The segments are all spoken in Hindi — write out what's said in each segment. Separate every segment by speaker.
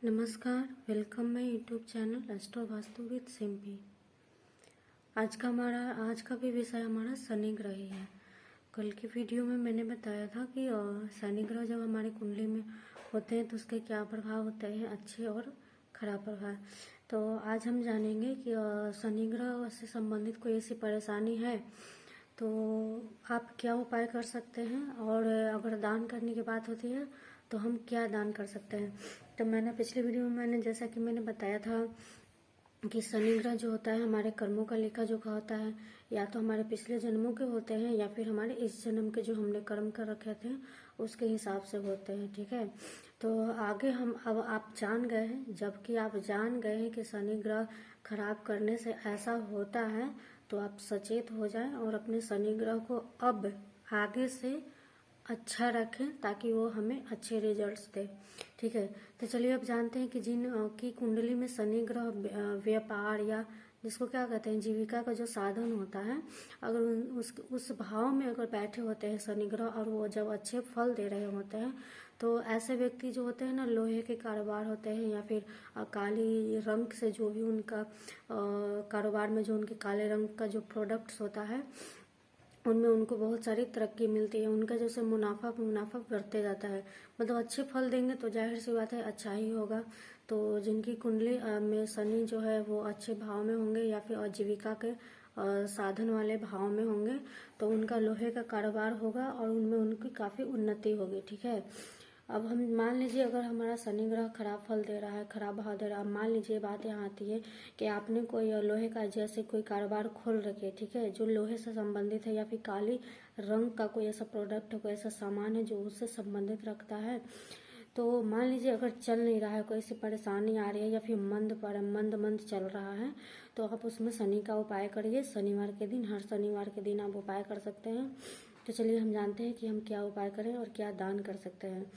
Speaker 1: नमस्कार, welcome my YouTube channel astro Vastu with Simpy. आज का भी विषय हमारा शनि ग्रह ही है। कल की वीडियो में मैंने बताया था कि शनि ग्रह जब हमारी कुंडली में होते हैं तो उसके क्या प्रभाव होते हैं, अच्छे और खराब प्रभाव। तो आज हम जानेंगे कि शनि ग्रह से संबंधित कोई ऐसी परेशानी है तो आप क्या उपाय कर सकते हैं, और अगर दान करने की बात होती है तो हम क्या दान कर सकते हैं। तो मैंने पिछले वीडियो में जैसा कि मैंने बताया था कि शनि ग्रह जो होता है हमारे कर्मों का लेखा जोखा होता है, या तो हमारे पिछले जन्मों के होते हैं या फिर हमारे इस जन्म के जो हमने कर्म कर रखे थे उसके हिसाब से होते हैं। ठीक है, तो आगे हम अब आप जान गए हैं, जबकि आप जान गए हैं कि शनि ग्रह खराब करने से ऐसा होता है, तो आप सचेत हो जाएं और अपने शनि ग्रह को अब आगे से अच्छा रखें ताकि वो हमें अच्छे रिजल्ट्स दे। ठीक है, तो चलिए अब जानते हैं कि जिन की कुंडली में शनि ग्रह व्यापार या जिसको क्या कहते हैं जीविका का जो साधन होता है, अगर उस भाव में अगर बैठे होते हैं शनि ग्रह और वो जब अच्छे फल दे रहे होते हैं, तो ऐसे व्यक्ति जो होते हैं ना, लोहे के कारोबार होते हैं या फिर काली रंग से जो भी उनका कारोबार में जो उनके काले रंग का जो प्रोडक्ट्स होता है उनमें उनको बहुत सारी तरक्की मिलती है। उनका जैसे मुनाफा बढ़ते जाता है, मतलब अच्छे फल देंगे तो जाहिर सी बात है अच्छा ही होगा। तो जिनकी कुंडली में शनि जो है वो अच्छे भाव में होंगे या फिर आजीविका के साधन वाले भाव में होंगे, तो उनका लोहे का कारोबार होगा और उनमें उनकी काफ़ी उन्नति होगी। ठीक है, अब हम मान लीजिए अगर हमारा शनि ग्रह खराब फल दे रहा है, खराब भाव दे रहा है, अब मान लीजिए बात यहाँ आती है कि आपने कोई लोहे का जैसे कोई कारोबार खोल रखे, ठीक है, जो लोहे से संबंधित है या फिर काली रंग का कोई ऐसा प्रोडक्ट है, कोई ऐसा सामान है जो उससे संबंधित रखता है, तो मान लीजिए अगर चल नहीं रहा है, कोई ऐसी परेशानी आ रही है या फिर मंद चल रहा है, तो आप उसमें शनि का उपाय करिए। शनिवार के दिन, हर शनिवार के दिन आप उपाय कर सकते हैं। तो चलिए हम जानते हैं कि हम क्या उपाय करें और क्या दान कर सकते हैं।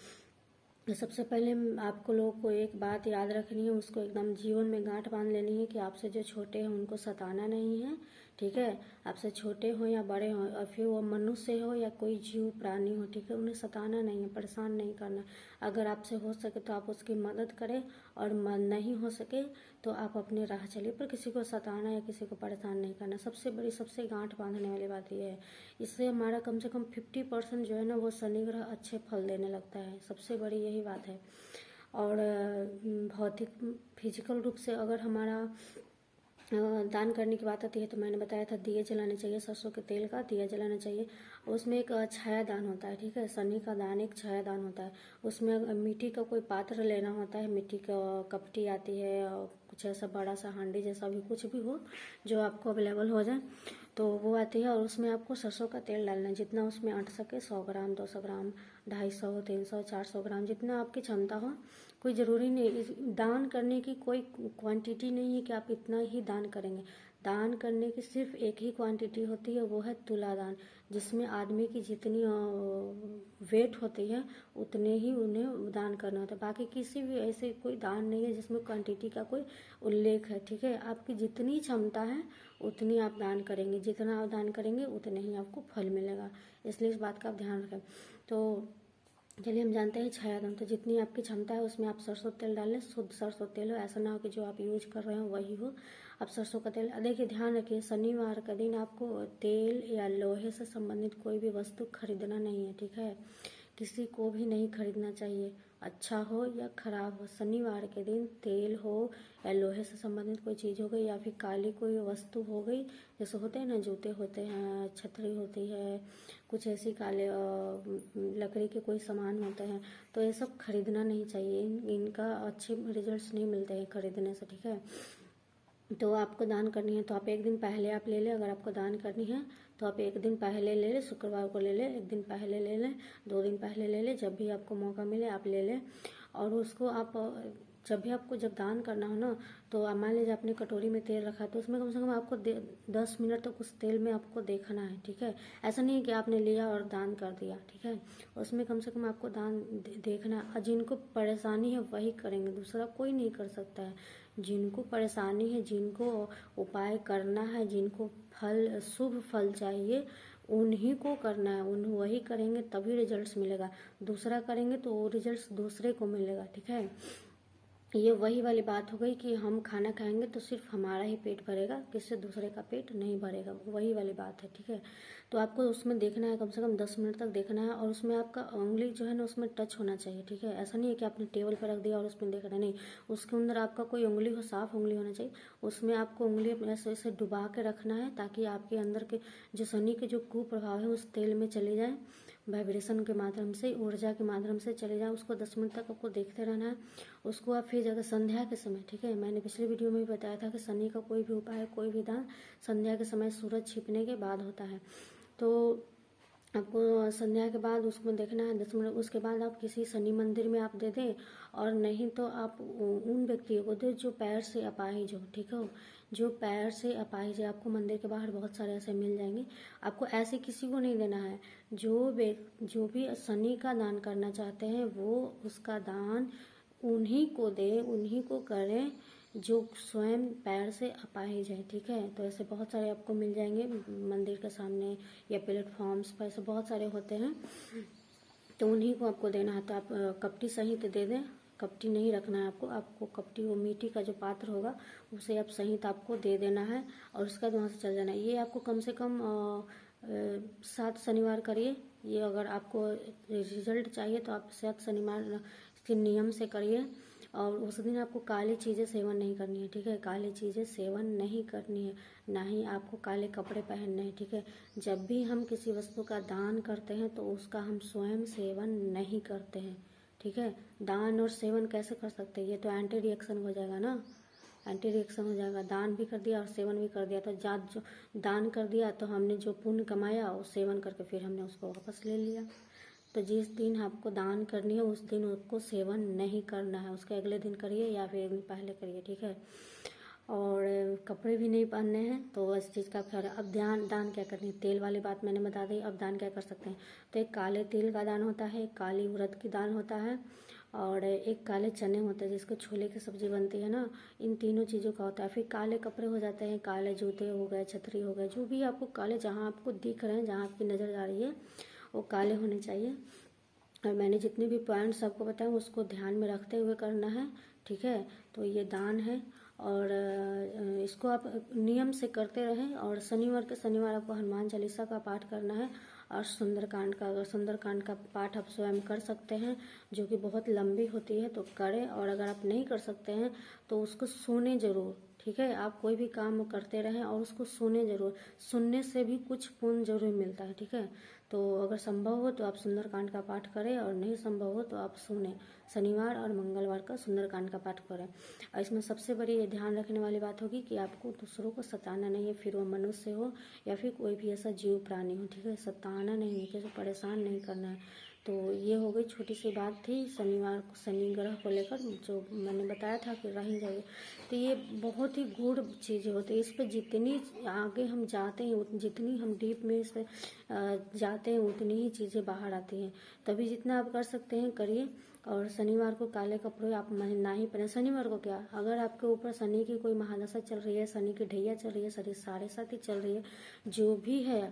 Speaker 1: तो सबसे पहले आपको लोगों को एक बात याद रखनी है, उसको एकदम जीवन में गांठ बांध लेनी है कि आपसे जो छोटे हैं उनको सताना नहीं है। ठीक है, आपसे छोटे हो या बड़े हो, और फिर वो मनुष्य हो या कोई जीव प्राणी हो, ठीक है, उन्हें सताना नहीं है, परेशान नहीं करना। अगर आपसे हो सके तो आप उसकी मदद करें, और नहीं हो सके तो आप अपने राह चलिए, पर किसी को सताना या किसी को परेशान नहीं करना। सबसे गांठ बांधने वाली बात यह है। इससे हमारा कम से कम 50% जो है ना वो शनि ग्रह अच्छे फल देने लगता है, सबसे बड़ी यही बात है। और भौतिक फिजिकल रूप से अगर हमारा दान करने की बात आती है तो मैंने बताया था दिए जलाने चाहिए, सरसों के तेल का दिया जलाना चाहिए। उसमें एक छाया दान होता है, ठीक है, शनि का दान एक छाया दान होता है। उसमें मिट्टी का कोई पात्र लेना होता है, मिट्टी का कपटी आती है, कुछ ऐसा बड़ा सा हांडी जैसा भी कुछ भी हो जो आपको अवेलेबल हो जाए, तो वो आती है। और उसमें आपको सरसों का तेल डालना है, जितना उसमें अट सके, 100 ग्राम, 200 ग्राम, 250, 300, 400 ग्राम, जितना आपकी क्षमता हो। कोई ज़रूरी नहीं, दान करने की कोई क्वांटिटी नहीं है कि आप इतना ही दान करेंगे। दान करने की सिर्फ एक ही क्वांटिटी होती है, वो है तुला दान, जिसमें आदमी की जितनी वेट होती है उतने ही उन्हें दान करना होता है। बाकी किसी भी ऐसे कोई दान नहीं है जिसमें क्वांटिटी का कोई उल्लेख है। ठीक है, आपकी जितनी क्षमता है उतनी आप दान करेंगे, जितना आप दान करेंगे उतने ही आपको फल मिलेगा, इसलिए इस बात का आप ध्यान रखें। तो चलिए हम जानते हैं छायादान। तो जितनी आपकी क्षमता है उसमें आप सरसों तेल डालें, शुद्ध सरसों तेल हो, ऐसा ना हो कि जो आप यूज कर रहे हो वही हो। आप सरसों का तेल देखिए, ध्यान रखिए शनिवार का दिन आपको तेल या लोहे से संबंधित कोई भी वस्तु खरीदना नहीं है। ठीक है, किसी को भी नहीं खरीदना चाहिए, अच्छा हो या खराब हो। शनिवार के दिन तेल हो या लोहे से संबंधित कोई चीज़ हो गई या फिर काली कोई वस्तु हो गई, जैसे होते हैं ना, जूते होते हैं, छतरी होती है, कुछ ऐसी काले लकड़ी के कोई सामान होते हैं, तो ये सब खरीदना नहीं चाहिए। इनका अच्छे रिजल्ट्स नहीं मिलते हैं खरीदने से। ठीक है, तो आपको दान करनी है तो आप एक दिन पहले आप ले लें। अगर आपको दान करनी है तो आप एक दिन पहले ले लें, शुक्रवार को ले लें, एक दिन पहले ले लें, 2 दिन पहले ले लें, जब भी आपको मौका मिले आप ले लें। और उसको आप जब दान करना हो ना, तो मान लीजिए आपने कटोरी में तेल रखा है तो उसमें कम से कम आपको 10 मिनट तक उस तेल में आपको देखना है। ठीक है, ऐसा नहीं है कि आपने लिया और दान कर दिया। ठीक है, उसमें कम से कम आपको दान देखना है। जिनको परेशानी है वही करेंगे, दूसरा कोई नहीं कर सकता है। जिनको परेशानी है, जिनको उपाय करना है, जिनको शुभ फल चाहिए, उन्हीं को करना है, वही करेंगे तभी रिजल्ट्स मिलेगा। दूसरा करेंगे तो वो रिजल्ट्स दूसरे को मिलेगा। ठीक है, ये वही वाली बात हो गई कि हम खाना खाएंगे तो सिर्फ हमारा ही पेट भरेगा, किसी दूसरे का पेट नहीं भरेगा, वही वाली बात है। ठीक है, तो आपको उसमें देखना है, कम से कम 10 मिनट तक देखना है, और उसमें आपका उंगली जो है ना उसमें टच होना चाहिए। ठीक है, ऐसा नहीं है कि आपने टेबल पर रख दिया और उसमें देख रहे, नहीं, उसके अंदर आपका कोई उंगली हो, साफ उंगली होना चाहिए, उसमें आपको उंगली ऐसे ऐसे डुबा के रखना है, ताकि आपके अंदर के जो शनि के जो कुप्रभाव है उस तेल में चले जाए, वाइब्रेशन के माध्यम से, ऊर्जा के माध्यम से चले जाए। उसको 10 मिनट तक आपको देखते रहना है। उसको आप फिर अगर संध्या के समय, ठीक है, मैंने पिछले वीडियो में भी बताया था कि शनि का कोई भी उपाय, कोई भी दान संध्या के समय सूरज छिपने के बाद होता है। तो आपको संध्या के बाद उसको देखना है 10 मिनट। उसके बाद आप किसी शनि मंदिर में आप दे दें, और नहीं तो आप उन व्यक्तियों को दे जो पैर से अपाहिज हो। ठीक है, जो पैर से अपाहिज है, आपको मंदिर के बाहर बहुत सारे ऐसे मिल जाएंगे। आपको ऐसे किसी को नहीं देना है। जो भी शनि का दान करना चाहते हैं वो उसका दान उन्हीं को दे, उन्हीं को करें जो स्वयं पैर से अपाहिज है। ठीक है, तो ऐसे बहुत सारे आपको मिल जाएंगे मंदिर के सामने या प्लेटफॉर्म्स पर, ऐसे बहुत सारे होते हैं, तो उन्हीं को आपको देना है। तो आप कपटी सहित दे दें, कपटी नहीं रखना है आपको। आपको कपटी, वो मिट्टी का जो पात्र होगा उसे आप सहित आपको दे देना है, और उसके बाद वहाँ से चल जाना है। ये आपको कम से कम 7 शनिवार करिए। ये अगर आपको रिजल्ट चाहिए तो आप 7 शनिवार के नियम से करिए। और उस दिन आपको काली चीज़ें सेवन नहीं करनी है। ठीक है, काली चीज़ें सेवन नहीं करनी है, ना ही आपको काले कपड़े पहनने हैं। ठीक है, जब भी हम किसी वस्तु का दान करते हैं तो उसका हम स्वयं सेवन नहीं करते हैं। ठीक है, दान और सेवन कैसे कर सकते हैं? ये तो एंटी रिएक्शन हो जाएगा ना, एंटी रिएक्शन हो जाएगा। दान भी कर दिया और सेवन भी कर दिया, तो जो दान कर दिया तो हमने जो पुण्य कमाया वो सेवन करके फिर हमने उसको वापस ले लिया। तो जिस दिन आपको दान करनी है उस दिन उसको सेवन नहीं करना है, उसके अगले दिन करिए या फिर एक दिन पहले करिए। ठीक है, और कपड़े भी नहीं पहनने हैं, तो इस चीज़ का ख्याल है। अब दान क्या करनी है, तेल वाली बात मैंने बता दी। अब दान क्या कर सकते हैं, तो एक काले तिल का दान होता है, एक काली उड़द की दान होता है, और एक काले चने होते हैं जिसको छोले की सब्जी बनती है ना, इन तीनों चीज़ों का होता है। फिर काले कपड़े हो जाते हैं, काले जूते हो गए, छतरी हो गए, जो भी आपको काले, जहाँ आपको दिख रहे हैं, जहाँ आपकी नज़र जा रही है वो काले होने चाहिए। और मैंने जितने भी पॉइंट्स आपको बताए उसको ध्यान में रखते हुए करना है। ठीक है, तो ये दान है, और इसको आप नियम से करते रहें। और शनिवार आपको हनुमान चालीसा का पाठ करना है, और सुंदरकांड का, अगर सुंदरकांड का पाठ आप स्वयं कर सकते हैं, जो कि बहुत लंबी होती है, तो करें। और अगर आप नहीं कर सकते हैं तो उसको सुने ज़रूर। ठीक है, आप कोई भी काम करते रहें और उसको सुने ज़रूर, सुनने से भी कुछ पुण्य जरूर मिलता है। ठीक है, तो अगर संभव हो तो आप सुंदरकांड का पाठ करें, और नहीं संभव हो तो आप सुने, शनिवार और मंगलवार का सुंदरकांड का पाठ करें। और इसमें सबसे बड़ी ये ध्यान रखने वाली बात होगी कि आपको दूसरों को सताना नहीं है, फिर वो मनुष्य हो या फिर कोई भी ऐसा जीव प्राणी हो। ठीक है, सताना नहीं है, किसी को परेशान नहीं करना है। तो ये हो गई छोटी सी बात थी शनिवार को, शनि ग्रह को लेकर, जो मैंने बताया था कि रही जाएगी। तो ये बहुत ही गूढ़ चीज़ें होती है। इस पर जितनी आगे हम जाते हैं, जितनी हम डीप में इस पर जाते हैं, उतनी ही चीज़ें बाहर आती हैं। तभी जितना आप कर सकते हैं करिए। और शनिवार को काले कपड़े आप ना ही पहने। शनिवार को क्या, अगर आपके ऊपर शनि की कोई महादशा चल रही है, शनि की ढैया चल रही है, शनि 7.5 चल रही है, जो भी है,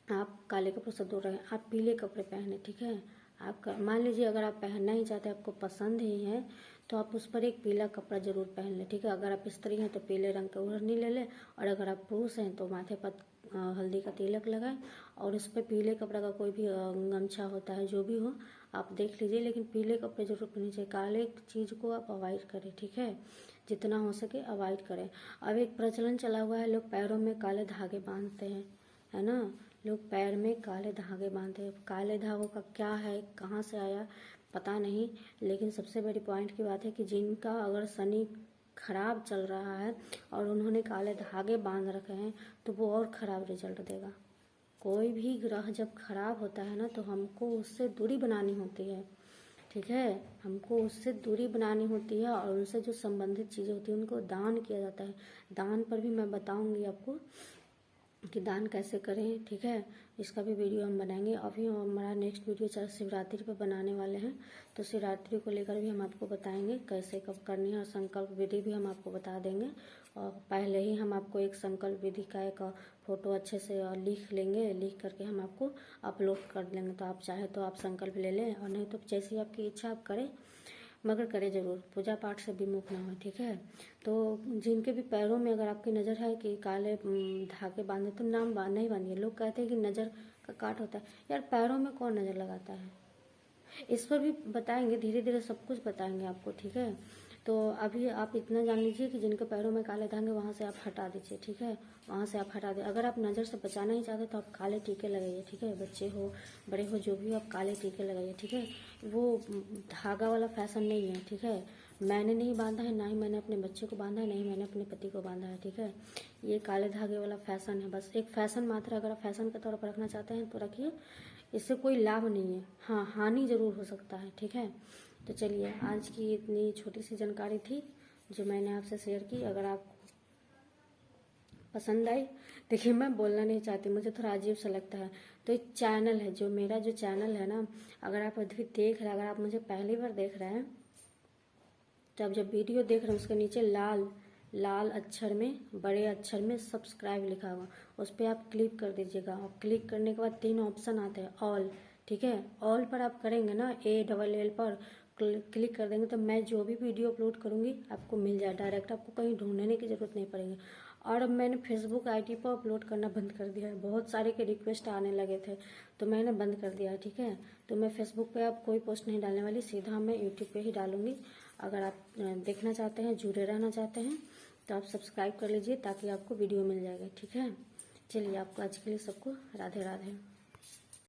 Speaker 1: आप काले कपड़ों से दूर रहें, आप पीले कपड़े पहने। ठीक है, आपका मान लीजिए अगर आप पहनना ही चाहते हैं, आपको पसंद ही है, तो आप उस पर एक पीला कपड़ा जरूर पहन लें। ठीक है, अगर आप स्त्री हैं तो पीले रंग का ओढ़नी ले लें, और अगर आप पुरुष हैं तो माथे पर हल्दी का तिलक लगाएं, और उस पर पीले कपड़ा का कोई भी गमछा होता है, जो भी हो आप देख लीजिए, लेकिन पीले कपड़े जरूर पहनने चाहिए। काले चीज़ को आप अवॉइड करें। ठीक है, जितना हो सके अवॉइड करें। अब एक प्रचलन चला हुआ है, लोग पैरों में काले धागे बांधते हैं, है ना, लोग पैर में काले धागे बांधते हैं। काले धागों का क्या है, कहाँ से आया पता नहीं, लेकिन सबसे बड़ी पॉइंट की बात है कि जिनका अगर शनि खराब चल रहा है और उन्होंने काले धागे बांध रखे हैं तो वो और ख़राब रिजल्ट देगा। कोई भी ग्रह जब खराब होता है ना तो हमको उससे दूरी बनानी होती है। ठीक है, हमको उससे दूरी बनानी होती है, और उनसे जो संबंधित चीज़ें होती हैं उनको दान किया जाता है। दान पर भी मैं बताऊंगी आपको कि दान कैसे करें। ठीक है, इसका भी वीडियो हम बनाएंगे। अभी हमारा नेक्स्ट वीडियो शिवरात्रि पर बनाने वाले हैं, तो शिवरात्रि को लेकर भी हम आपको बताएंगे कैसे कब करनी है, और संकल्प विधि भी हम आपको बता देंगे। और पहले ही हम आपको एक संकल्प विधि का एक फ़ोटो अच्छे से लिख लेंगे, लिख करके हम आपको अपलोड कर देंगे। तो आप चाहे तो आप संकल्प ले लें, और नहीं तो जैसी आपकी इच्छा आप करें। मगर करे जरूर, पूजा पाठ से विमुख ना हो, ठीक है। तो जिनके भी पैरों में अगर आपकी नज़र है कि काले धागे बांधे तो नहीं बांधिए। लोग कहते हैं कि नज़र का काट होता है, यार पैरों में कौन नज़र लगाता है, इस पर भी बताएंगे, धीरे धीरे सब कुछ बताएंगे आपको, ठीक है। तो अभी आप इतना जान लीजिए कि जिनके पैरों में काले धागे वहाँ से आप हटा दीजिए, ठीक है, वहाँ से आप हटा दें। अगर आप नज़र से बचाना ही चाहते तो आप काले टीके लगाइए, ठीक है, बच्चे हो बड़े हो जो भी हो, आप काले टीके लगाइए, ठीक है। वो धागा वाला फैशन नहीं है, ठीक है। मैंने नहीं बांधा है, ना ही मैंने अपने बच्चे को बांधा है, नहीं मैंने अपने पति को बांधा है, ठीक है। ये काले धागे वाला फैशन है, बस एक फैशन मात्र। अगर आप फैशन के तौर पर रखना चाहते हैं तो रखिए, इससे कोई लाभ नहीं है, हाँ हानि जरूर हो सकता है, ठीक है। तो चलिए, आज की इतनी छोटी सी जानकारी थी जो मैंने आपसे शेयर की। अगर आपको पसंद आई, देखिए मैं बोलना नहीं चाहती, मुझे थोड़ा अजीब सा लगता है। तो एक चैनल है, जो मेरा जो चैनल है ना, अगर आप अभी देख रहे हैं, अगर आप मुझे पहली बार देख रहे हैं तो आप जब वीडियो देख रहे हैं उसके नीचे लाल लाल अक्षर में, बड़े अक्षर में सब्सक्राइब लिखा हुआ, उस पर आप क्लिक कर दीजिएगा। और क्लिक करने के बाद 3 ऑप्शन आते हैं, ऑल, ठीक है। ऑल पर आप करेंगे ना, ALL पर क्लिक कर देंगे तो मैं जो भी वीडियो अपलोड करूँगी आपको मिल जाए डायरेक्ट, आपको कहीं ढूंढने की ज़रूरत नहीं पड़ेगी। और अब मैंने फेसबुक ID पर अपलोड करना बंद कर दिया है, बहुत सारे के रिक्वेस्ट आने लगे थे तो मैंने बंद कर दिया है, ठीक है। तो मैं फेसबुक पे अब कोई पोस्ट नहीं डालने वाली, सीधा मैं यूट्यूब पे ही डालूंगी। अगर आप देखना चाहते हैं, जुड़े रहना चाहते हैं तो आप सब्सक्राइब कर लीजिए ताकि आपको वीडियो मिल जाएगा, ठीक है। चलिए, आपको आज के लिए सबको राधे राधे।